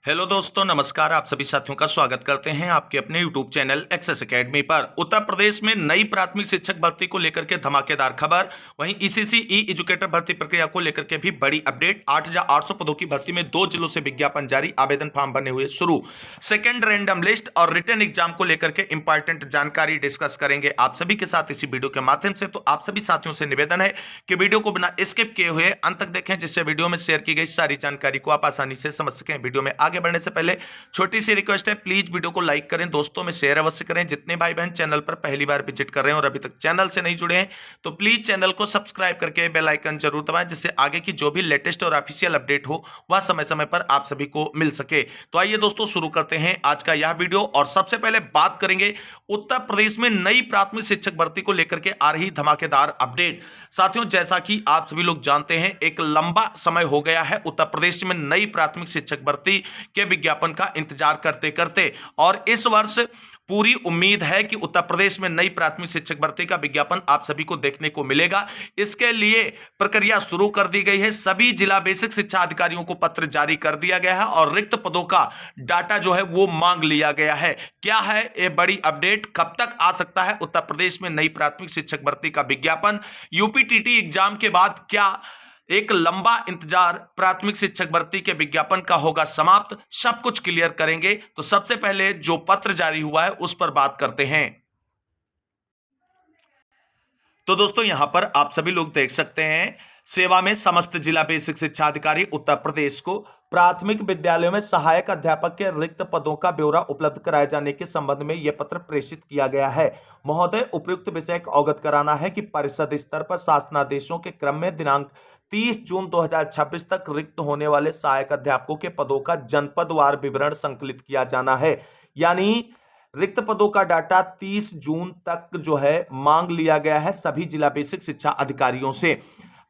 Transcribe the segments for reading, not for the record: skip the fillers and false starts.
Hello दोस्तों, नमस्कार। आप सभी साथियों का स्वागत करते हैं आपके अपने यूट्यूब चैनल एक्सेस एकेडमी पर। उत्तर प्रदेश में नई प्राथमिक शिक्षक भर्ती को लेकर के धमाकेदार खबर। वहीं ईसीसी ई एजुकेटर भर्ती प्रक्रिया को लेकर के भी बड़ी अपडेट। 8,800 पदों की भर्ती में 2 जिलों से विज्ञापन जारी, आवेदन फॉर्म बने हुए शुरू। सेकेंड रैंडम लिस्ट और रिटर्न एग्जाम को लेकर के इंपॉर्टेंट जानकारी डिस्कस करेंगे आप सभी के साथ इसी वीडियो के माध्यम से। तो आप सभी साथियों से निवेदन है कि वीडियो को बिना स्किप किए हुए अंत तक देखें, जिससे वीडियो में शेयर की गई सारी जानकारी को आप आसानी से समझ सकें। वीडियो में आगे बढ़ने से पहले छोटी सी रिक्वेस्ट है, प्लीज वीडियो को लाइक करें, दोस्तों में शेयर अवश्य करें। जितने भाई बहन चैनल पर पहली बार विजिट कर रहे हैं और अभी तक चैनल से नहीं जुड़े हैं तो प्लीज चैनल को सब्सक्राइब करके बेल आइकन जरूर दबाएं, जिससे आगे की जो भी लेटेस्ट और ऑफिशियल अपडेट हो वह समय समय पर आप सभी को मिल सके। तो आइए दोस्तों, शुरू करते हैं आज का यह वीडियो। और सबसे पहले बात करेंगे उत्तर प्रदेश में नई प्राथमिक शिक्षक भर्ती को लेकर के आ रही धमाकेदार अपडेट। साथियों, जैसा कि आप सभी लोग जानते हैं, एक लंबा समय हो गया है उत्तर प्रदेश में नई प्राथमिक शिक्षक भर्ती के विज्ञापन का इंतजार करते करते, और इस वर्ष पूरी उम्मीद है कि उत्तर प्रदेश में नई प्राथमिक शिक्षक भर्ती का विज्ञापन आप सभी को देखने को मिलेगा। इसके लिए प्रक्रिया शुरू कर दी गई है। सभी जिला बेसिक शिक्षा अधिकारियों को पत्र जारी कर दिया गया है और रिक्त पदों का डाटा जो है वो मांग लिया गया है। क्या है ये बड़ी अपडेट, कब तक आ सकता है उत्तर प्रदेश में नई प्राथमिक शिक्षक भर्ती का विज्ञापन? यूपीटीटी एग्जाम के बाद क्या एक लंबा इंतजार प्राथमिक शिक्षक भर्ती के विज्ञापन का होगा समाप्त? सब कुछ क्लियर करेंगे। तो सबसे पहले जो पत्र जारी हुआ है उस पर बात करते हैं। तो दोस्तों, यहां पर आप सभी लोग देख सकते हैं, सेवा में समस्त जिला बेसिक शिक्षा अधिकारी उत्तर प्रदेश को प्राथमिक विद्यालयों में सहायक अध्यापक के रिक्त पदों का ब्यौरा उपलब्ध कराए जाने के संबंध में यह पत्र प्रेषित किया गया है। महोदय, उपयुक्त विषय को अवगत कराना है कि परिषद स्तर पर शासनादेशों के क्रम में दिनांक 30 जून 2026 तक रिक्त होने वाले सहायक अध्यापकों के पदों का जनपदवार विवरण संकलित किया जाना है। यानी रिक्त पदों का डाटा 30 जून तक जो है मांग लिया गया है सभी जिला बेसिक शिक्षा अधिकारियों से।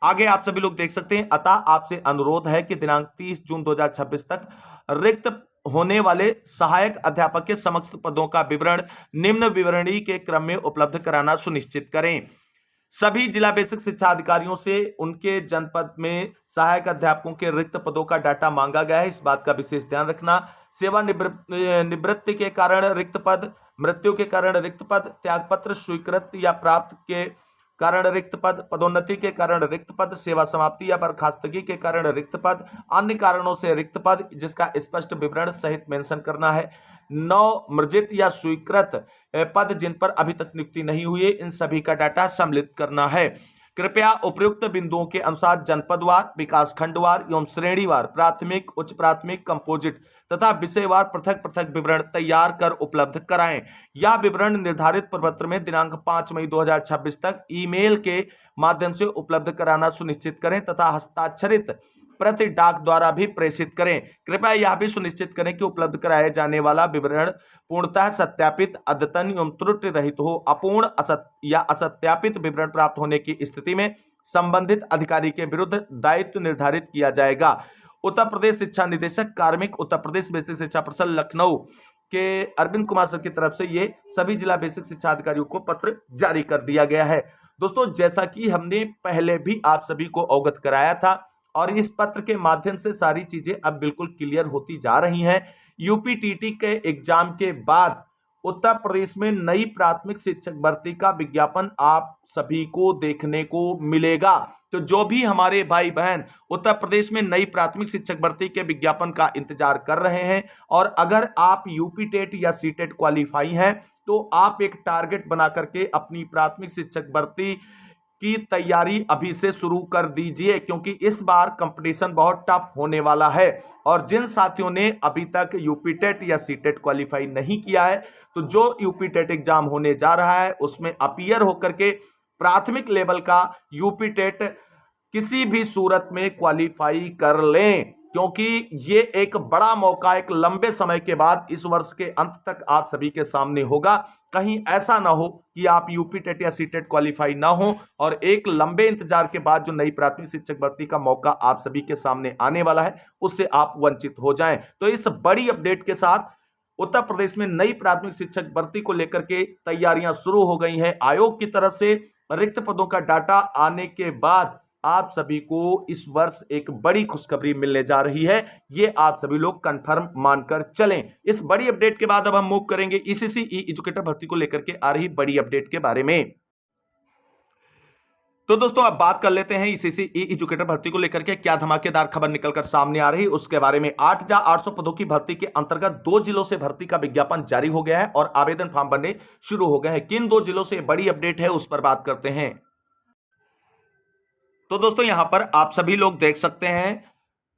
आगे आप सभी लोग देख सकते हैं, अतः आपसे अनुरोध है कि दिनांक 30 जून 2026 तक रिक्त होने वाले सहायक अध्यापक के समस्त पदों का विवरण निम्न विवरणी के क्रम में उपलब्ध कराना सुनिश्चित करें। सभी जिला बेसिक शिक्षा अधिकारियों से उनके जनपद में सहायक अध्यापकों के रिक्त पदों का डाटा मांगा गया है, इस बात का विशेष ध्यान रखना। सेवा निवृत्ति के कारण रिक्त पद, मृत्यु के कारण रिक्त पद, त्यागपत्र स्वीकृत या प्राप्त के कारण रिक्त पद, पदोन्नति के कारण रिक्त पद, सेवा समाप्ति या बर्खास्तगी के कारण रिक्त पद, अन्य कारणों से रिक्त पद, जिसका स्पष्ट विवरण सहित मेंशन करना है। 9 मृजित या स्वीकृत पद जिन पर अभी तक नियुक्ति नहीं हुई है, इन सभी का डाटा सम्मिलित करना है। कृपया उपयुक्त बिंदुओं के अनुसार जनपदवार, विकासखंडवार एवं श्रेणीवार प्राथमिक, उच्च प्राथमिक, कंपोजिट तथा विषयवार पृथक पृथक विवरण तैयार कर उपलब्ध कराएं। यह विवरण निर्धारित प्रपत्र में दिनांक 5 मई 2026 तक ईमेल के माध्यम से उपलब्ध कराना सुनिश्चित करें तथा हस्ताक्षरित प्रति डाक द्वारा भी प्रेषित करें। कृपया यह भी सुनिश्चित करें कि उपलब्ध कराए जाने वाला विवरण पूर्णतः सत्यापित, अद्यतन एवं त्रुटि रहित हो। अपूर्ण या असत्यापित विवरण प्राप्त होने की स्थिति में संबंधित अधिकारी के विरुद्ध दायित्व निर्धारित किया जाएगा। उत्तर प्रदेश शिक्षा निदेशक कार्मिक, उत्तर प्रदेश बेसिक शिक्षा परिषद लखनऊ के अरविंद कुमार सर की तरफ से ये सभी जिला बेसिक शिक्षा अधिकारियों को पत्र जारी कर दिया गया है। दोस्तों, जैसा कि हमने पहले भी आप सभी को अवगत कराया था और इस पत्र के माध्यम से सारी चीजें अब बिल्कुल क्लियर होती जा रही हैं। यूपीटीटी के एग्जाम के बाद उत्तर प्रदेश में नई प्राथमिक शिक्षक भर्ती का विज्ञापन आप सभी को देखने को मिलेगा। तो जो भी हमारे भाई बहन उत्तर प्रदेश में नई प्राथमिक शिक्षक भर्ती के विज्ञापन का इंतजार कर रहे हैं, और अगर आप यूपी टेट या सीटेट क्वालिफाई हैं, तो आप एक टारगेट बना करके अपनी प्राथमिक शिक्षक भर्ती की तैयारी अभी से शुरू कर दीजिए, क्योंकि इस बार कंपटीशन बहुत टफ होने वाला है। और जिन साथियों ने अभी तक यूपी टेट या सीटेट क्वालिफाई नहीं किया है, तो जो यूपी टेट एग्जाम होने जा रहा है उसमें अपीयर होकर के प्राथमिक लेवल का यूपी टेट किसी भी सूरत में क्वालिफाई कर लें, क्योंकि ये एक बड़ा मौका एक लंबे समय के बाद इस वर्ष के अंत तक आप सभी के सामने होगा। कहीं ऐसा ना हो कि आप यूपी टेट या सीटेट क्वालिफाई ना हो और एक लंबे इंतजार के बाद जो नई प्राथमिक शिक्षक भर्ती का मौका आप सभी के सामने आने वाला है उससे आप वंचित हो जाएं। तो इस बड़ी अपडेट के साथ उत्तर प्रदेश में नई प्राथमिक शिक्षक भर्ती को लेकर के तैयारियां शुरू हो गई हैं। आयोग की तरफ से रिक्त पदों का डाटा आने के बाद आप सभी को इस वर्ष एक बड़ी खुशखबरी मिलने जा रही है। ये आप सभी लोग कंफर्म मानकर चलें। इस बड़ी अपडेट के बाद अब हम मूव करेंगे ईसीसी ई एजुकेटर भर्ती को लेकर के आ रही बड़ी अपडेट के बारे में। तो दोस्तों अब बात कर लेते हैं ईसीसी ई एजुकेटर भर्ती को लेकर के क्या धमाकेदार खबर निकलकर सामने आ रही उसके बारे में। 8,800 पदों की भर्ती के अंतर्गत 2 जिलों से भर्ती का विज्ञापन जारी हो गया है और आवेदन फॉर्म भरने शुरू हो गए हैं। किन 2 जिलों से बड़ी अपडेट है उस पर बात करते हैं। तो दोस्तों यहां पर आप सभी लोग देख सकते हैं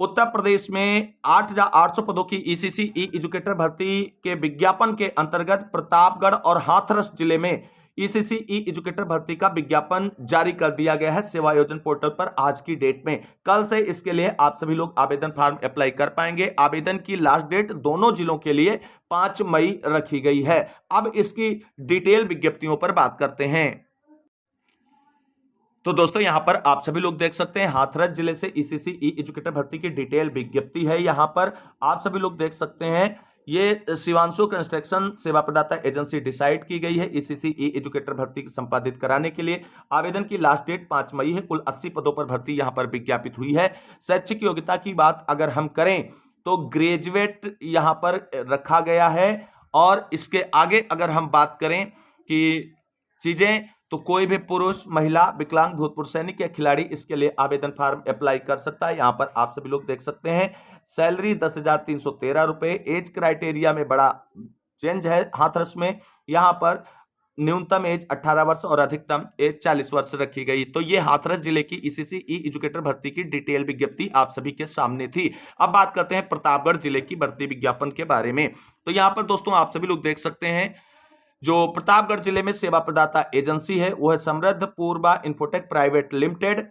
उत्तर प्रदेश में 8,800 पदों की ईसीसी ई एजुकेटर भर्ती के विज्ञापन के अंतर्गत प्रतापगढ़ और हाथरस जिले में ईसीसी ई एजुकेटर भर्ती का विज्ञापन जारी कर दिया गया है सेवायोजन पोर्टल पर आज की डेट में। कल से इसके लिए आप सभी लोग आवेदन फॉर्म अप्लाई कर पाएंगे। आवेदन की लास्ट डेट दोनों जिलों के लिए 5 मई रखी गई है। अब इसकी डिटेल विज्ञप्तियों पर बात करते हैं। तो दोस्तों यहां पर आप सभी लोग देख सकते हैं हाथरस जिले से ईसीसी ई एजुकेटर भर्ती की डिटेल विज्ञप्ति है। यहां पर आप सभी लोग देख सकते हैं ये शिवांशु कंस्ट्रक्शन सेवा प्रदाता एजेंसी डिसाइड की गई है ईसीसी ई एजुकेटर भर्ती संपादित कराने के लिए। आवेदन की लास्ट डेट 5 मई है। कुल 80 पदों पर भर्ती यहां पर विज्ञापित हुई है। शैक्षिक योग्यता की बात अगर हम करें तो ग्रेजुएट यहां पर रखा गया है और इसके आगे अगर हम बात करें कि चीजें तो कोई भी पुरुष महिला विकलांग भूतपूर्व सैनिक या खिलाड़ी इसके लिए आवेदन फॉर्म अप्लाई कर सकता है। यहां पर आप सभी लोग देख सकते हैं सैलरी 10,313 रुपए। एज क्राइटेरिया में बड़ा चेंज है हाथरस में। यहां पर न्यूनतम एज 18 वर्ष और अधिकतम एज 40 वर्ष रखी गई। तो ये हाथरस जिले की ईसीसी ई एजुकेटर भर्ती की डिटेल विज्ञप्ति आप सभी के सामने थी। अब बात करते हैं प्रतापगढ़ जिले की भर्ती विज्ञापन के बारे में। तो यहां पर दोस्तों आप सभी लोग देख सकते हैं जो प्रतापगढ़ जिले में सेवा प्रदाता एजेंसी है वो है समृद्ध पूर्वा इंफोटेक प्राइवेट लिमिटेड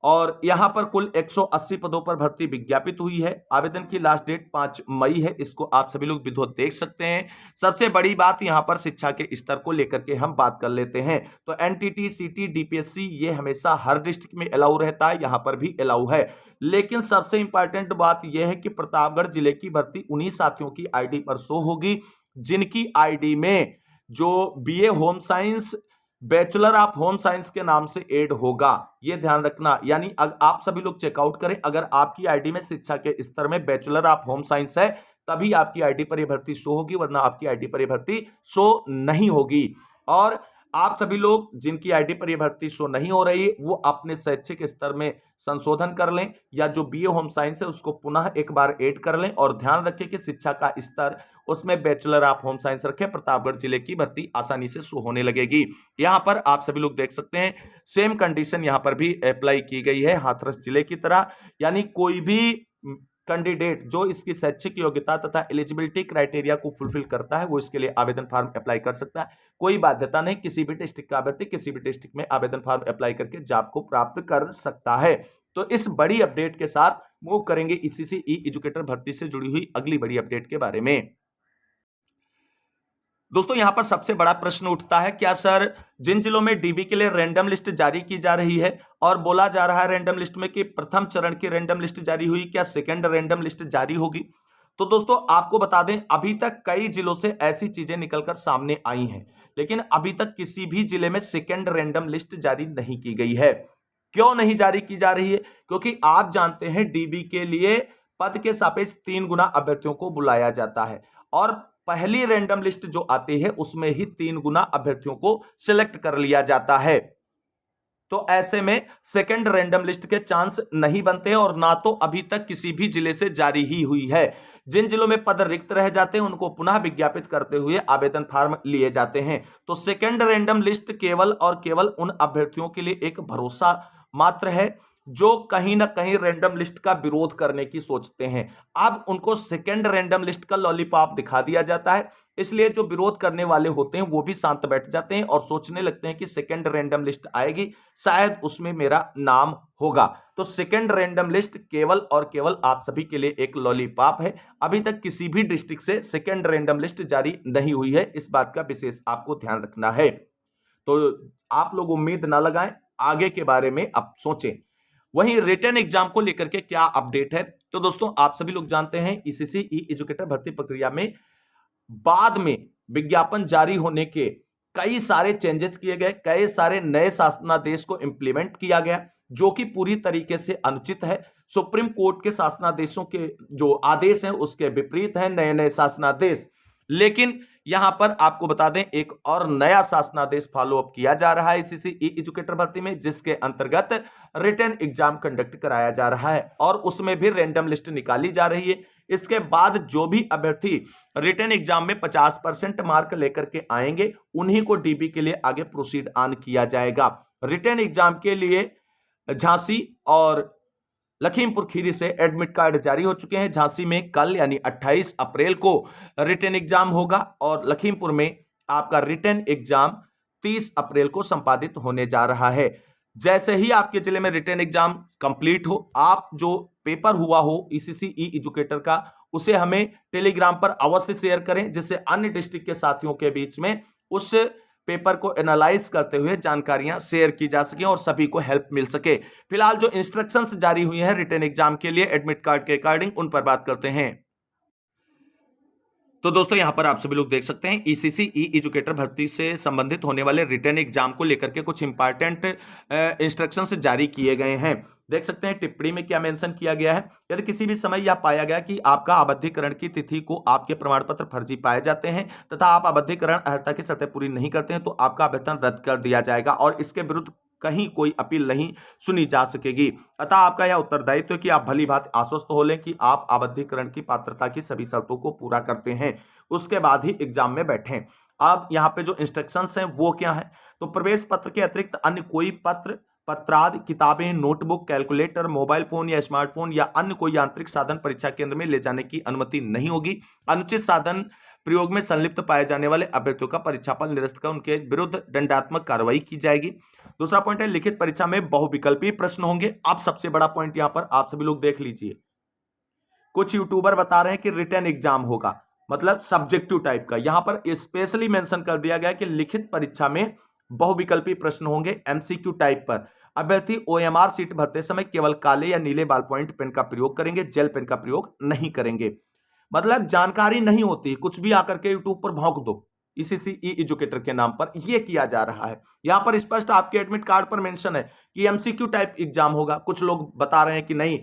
और यहां पर कुल 180 पदों पर भर्ती विज्ञापित हुई है। आवेदन की लास्ट डेट 5 मई है। इसको आप सभी लोग विधिवत देख सकते हैं। सबसे बड़ी बात यहां पर शिक्षा के स्तर को लेकर के हम बात कर लेते हैं। तो एनटीटी सीटी डीपीएससी ये हमेशा हर डिस्ट्रिक्ट में अलाउ रहता है, यहां पर भी अलाउ है। लेकिन सबसे इंपॉर्टेंट बात यह है कि प्रतापगढ़ जिले की भर्ती उन्हीं साथियों की आईडी पर शो होगी जिनकी आईडी में जो BA home science bachelor of home science के नाम से ऐड होगा। यह ध्यान रखना, यानी आप सभी लोग चेकआउट करें अगर आपकी आईडी में शिक्षा के स्तर में बैचलर ऑफ होम साइंस है तभी आपकी आईडी पर यह भर्ती शो होगी, वरना आपकी आईडी पर यह भर्ती शो नहीं होगी। और आप सभी लोग जिनकी आईडी पर यह भर्ती शो नहीं हो रही वो अपने शैक्षिक स्तर में संशोधन कर लें या जो बीए होम साइंस है उसको पुनः एक बार ऐड कर लें और ध्यान रखें कि शिक्षा का स्तर उसमें बैचलर ऑफ होम साइंस रखें। प्रतापगढ़ जिले की भर्ती आसानी से शो होने लगेगी। यहां पर आप सभी लोग देख सकते हैं सेम कंडीशन यहां पर भी अप्लाई की गई है हाथरस जिले की तरह, यानी कोई भी कैंडिडेट जो इसकी शैक्षिक योग्यता तथा एलिजिबिलिटी क्राइटेरिया को फुलफिल करता है वो इसके लिए आवेदन फॉर्म अप्लाई कर सकता है। कोई बाध्यता नहीं, किसी भी डिस्ट्रिक्ट का अभ्यर्थी किसी भी डिस्ट्रिक्ट में आवेदन फॉर्म अप्लाई करके जॉब को प्राप्त कर सकता है। तो इस बड़ी अपडेट के साथ मूव करेंगे ईसीसी ई एजुकेटर भर्ती से जुड़ी हुई अगली बड़ी अपडेट के बारे में। दोस्तों यहां पर सबसे बड़ा प्रश्न उठता है क्या सर जिन जिलों में डीबी के लिए रैंडम लिस्ट जारी की जा रही है और बोला जा रहा है रैंडम लिस्ट में कि प्रथम चरण की रैंडम लिस्ट जारी हुई, क्या सेकंड रैंडम लिस्ट जारी होगी? तो दोस्तों आपको बता दें अभी तक कई जिलों से ऐसी चीजें निकलकर सामने आई हैं, लेकिन अभी तक किसी भी जिले में सेकंड रैंडम लिस्ट जारी नहीं की गई है। क्यों नहीं जारी की जा रही है? क्योंकि आप जानते हैं डीबी के लिए पद के सापेक्ष 3 गुना अभ्यर्थियों को बुलाया जाता है और पहली रैंडम लिस्ट जो आती है उसमें ही 3 गुना अभ्यर्थियों को सिलेक्ट कर लिया जाता है। तो ऐसे में सेकंड रैंडम लिस्ट के चांस नहीं बनते और ना तो अभी तक किसी भी जिले से जारी ही हुई है। जिन जिलों में पद रिक्त रह जाते हैं उनको पुनः विज्ञापित करते हुए आवेदन फॉर्म लिए जाते हैं। तो सेकंड रैंडम लिस्ट केवल और केवल उन अभ्यर्थियों के लिए एक भरोसा मात्र है जो कहीं ना कहीं रैंडम लिस्ट का विरोध करने की सोचते हैं। अब उनको सेकंड रैंडम लिस्ट का लॉलीपॉप दिखा दिया जाता है, इसलिए जो विरोध करने वाले होते हैं वो भी शांत बैठ जाते हैं और सोचने लगते हैं कि सेकंड रैंडम लिस्ट आएगी शायद उसमें मेरा नाम होगा। तो सेकंड रैंडम लिस्ट केवल और केवल आप सभी के लिए एक लॉलीपॉप है। अभी तक किसी भी डिस्ट्रिक्ट से सेकंड रैंडम लिस्ट जारी नहीं हुई है, इस बात का विशेष आपको ध्यान रखना है। तो आप लोग उम्मीद ना लगाएं, आगे के बारे में अब सोचें। वहीं रिटन एग्जाम को लेकर के क्या अपडेट है? तो दोस्तों आप सभी लोग जानते हैं ईसीसी ई एजुकेटर भर्ती प्रक्रिया में बाद में विज्ञापन जारी होने के कई सारे चेंजेस किए गए, कई सारे नए शासनादेश को इंप्लीमेंट किया गया। जो कि पूरी तरीके से अनुचित है। सुप्रीम कोर्ट के शासनादेशों के जो आदेश हैं उसके विपरीत हैं नए नए शासनादेश। लेकिन यहां पर आपको बता दें एक और नया शासनादेश फॉलो अप किया जा रहा है इसी ई एजुकेटर भर्ती में, जिसके अंतर्गत रिटन एग्जाम कंडक्ट कराया जा रहा है और उसमें भी रैंडम लिस्ट निकाली जा रही है। इसके बाद जो भी अभ्यर्थी रिटन एग्जाम में 50% मार्क लेकर के आएंगे उन्हीं को डीबी के लिए आगे प्रोसीड ऑन किया जाएगा। रिटन एग्जाम के लिए झांसी और लखीमपुर खीरी से एडमिट कार्ड जारी हो चुके हैं। झांसी में कल यानी 28 अप्रैल को रिटन एग्जाम होगा और लखीमपुर में आपका रिटन एग्जाम 30 अप्रैल को संपादित होने जा रहा है। जैसे ही आपके जिले में रिटन एग्जाम कंप्लीट हो, आप जो पेपर हुआ हो ईसीसी ई एजुकेटर का उसे हमें टेलीग्राम पर अवश्य शेयर करें, जिससे अन्य डिस्ट्रिक्ट के साथियों के बीच में उस पेपर को एनालाइज करते हुए जानकारियां शेयर की जा सके और सभी को हेल्प मिल सके। फिलहाल जो इंस्ट्रक्शंस जारी हुई हैं रिटन एग्जाम के लिए एडमिट कार्ड के अकॉर्डिंग, उन पर बात करते हैं। तो दोस्तों यहां पर आप सभी लोग देख सकते हैं ईसीसी ई एजुकेटर भर्ती से संबंधित होने वाले रिटन एग्जाम को लेकर के कुछ इंपॉर्टेंट इंस्ट्रक्शंस जारी किए गए हैं। देख सकते हैं टिप्पणी में क्या मेंशन किया गया है। यदि किसी भी समय यह पाया गया कि आपका आबद्धीकरण की तिथि को आपके प्रमाण पत्र फर्जी पाए जाते हैं तथा आप आबद्धीकरण अर्हता की शर्तें पूरी नहीं करते हैं तो आपका आवेदन रद्द कर दिया जाएगा और इसके विरुद्ध कहीं कोई अपील नहीं सुनी जा सकेगी। अतः आपका यह उत्तरदायित्व है कि आप भली बात आश्वस्त हो लें कि आप आबद्धीकरण की पात्रता की सभी शर्तों को पूरा करते हैं, उसके बाद ही एग्जाम में बैठें। अब यहाँ पे जो इंस्ट्रक्शंस हैं वो क्या है, तो प्रवेश पत्र के अतिरिक्त अन्य कोई पत्रादि किताबें, नोटबुक, कैलकुलेटर, मोबाइल फोन या स्मार्टफोन या अन्य कोई यांत्रिक साधन परीक्षा केंद्र में ले जाने की अनुमति नहीं होगी। अनुचित साधन प्रयोग में संलिप्त पाए जाने वाले अभ्यर्थियों का परीक्षाफल निरस्त कर उनके विरुद्ध दंडात्मक कार्रवाई की जाएगी। दूसरा पॉइंट है लिखित परीक्षा में बहुविकल्पीय प्रश्न होंगे। अब सबसे बड़ा पॉइंट यहां पर आप सभी लोग देख लीजिए, कुछ यूट्यूबर बता रहे हैं कि रिटन एग्जाम होगा, मतलब सब्जेक्टिव टाइप का। यहां पर स्पेशली मेंशन कर दिया गया कि लिखित परीक्षा में बहुविकल्पी प्रश्न होंगे एमसीक्यू टाइप पर। अभ्यर्थी ओएमआर सीट भरते समय केवल काले या नीले बॉल पॉइंट पेन का प्रयोग करेंगे, जेल पेन का प्रयोग नहीं करेंगे। मतलब जानकारी नहीं होती, कुछ भी आकर के यूट्यूब पर भौंक दो ईसीसी ई एजुकेटर के नाम पर, यह किया जा रहा है। यहां पर स्पष्ट आपके एडमिट कार्ड पर मेंशन है कि एमसीक्यू टाइप एग्जाम होगा। कुछ लोग बता रहे हैं कि नहीं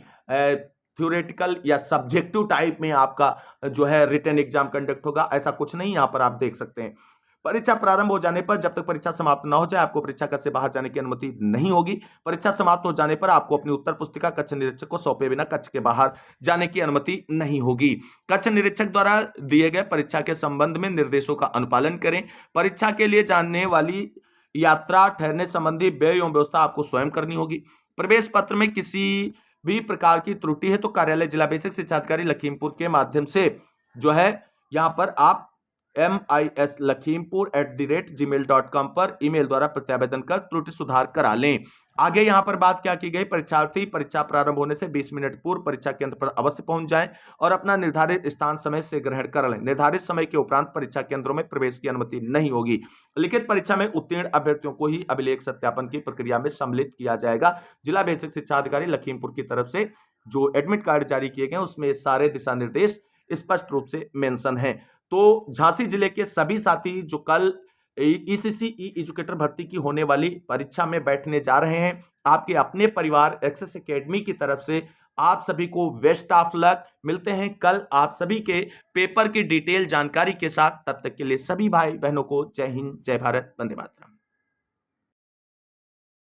थ्योरेटिकल या सब्जेक्टिव टाइप में आपका जो है रिटन एग्जाम कंडक्ट होगा, ऐसा कुछ नहीं। यहां पर आप देख सकते हैं परीक्षा प्रारंभ हो जाने पर जब तक परीक्षा समाप्त न हो जाए आपको परीक्षा कक्ष से बाहर जाने की अनुमति नहीं होगी। परीक्षा समाप्त हो जाने पर आपको अपनी उत्तर पुस्तिका कक्ष निरीक्षक को सौंपे बिना कक्ष के बाहर जाने की अनुमति नहीं होगी। कक्ष निरीक्षक द्वारा दिए गए परीक्षा के संबंध में निर्देशों का अनुपालन करें। परीक्षा के लिए जाने वाली यात्रा ठहरने संबंधी व्यय एवं व्यवस्था आपको स्वयं करनी होगी। प्रवेश पत्र में किसी भी प्रकार की त्रुटि है तो कार्यालय जिला बेसिक शिक्षा अधिकारी लखीमपुर के माध्यम से जो है यहाँ पर आप MISLakhimpur@gmail.com पर ईमेल द्वारा प्रत्यावेदन कर त्रुटि सुधार करा लें। आगे यहां पर बात क्या की गई, परीक्षार्थी परीक्षा प्रारंभ होने से 20 मिनट पूर्व परीक्षा केंद्र पर अवश्य पहुंच जाएं और अपना निर्धारित स्थान समय से ग्रहण कर लें। निर्धारित समय के उपरांत परीक्षा केंद्रों में प्रवेश की अनुमति नहीं होगी। लिखित परीक्षा में उत्तीर्ण अभ्यर्थियों को ही अभिलेख सत्यापन की प्रक्रिया में सम्मिलित किया जाएगा। जिला बेसिक शिक्षा अधिकारी लखीमपुर की तरफ से जो एडमिट कार्ड जारी किए गए उसमें सारे दिशा निर्देश स्पष्ट रूप से मेंशन है। तो झांसी जिले के सभी साथी जो कल ईसीसी ई एजुकेटर भर्ती की होने वाली परीक्षा में बैठने जा रहे हैं, आपके अपने परिवार एक्सेस एकेडमी की तरफ से आप सभी को बेस्ट ऑफ लक। मिलते हैं कल आप सभी के पेपर की डिटेल जानकारी के साथ। तब तक के लिए सभी भाई बहनों को जय हिंद, जय भारत, वंदे मातरम।